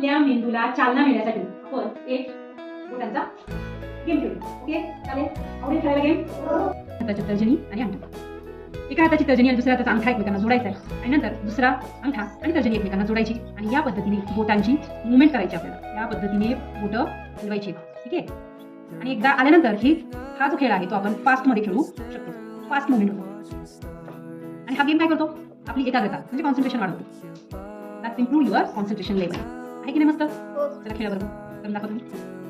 आपल्या मेंदूला चालना मिळण्यासाठी आपण एक बोटांचा गेम खेळू. ओके, चालेल? आवडेल खेळायला गेम? हाताची तर्जनी आणि अंगठा. एका हाताची तर्जनी आणि दुसऱ्या हाताचा अंगठा एकमेकांना जोडायचा आहे आणि नंतर दुसरा अंगठा आणि तर्जनी एकमेकांना जोडायची आणि या पद्धतीने बोटांची मुवमेंट करायची आपल्याला. या पद्धतीने बोटं हलवायची. ठीक आहे? आणि एकदा आल्यानंतर हा जो खेळ आहे तो आपण फास्टमध्ये खेळू शकतो. फास्ट मुवमेंट होतो. आणि हा गेम काय करतो? आपली एकाग्रता म्हणजे कॉन्सन्ट्रेशन वाढवतो. That's improve your concentration level. आहे की नाही मस्त? चला खेळा बरोबर. करून दाखवा तुम्ही.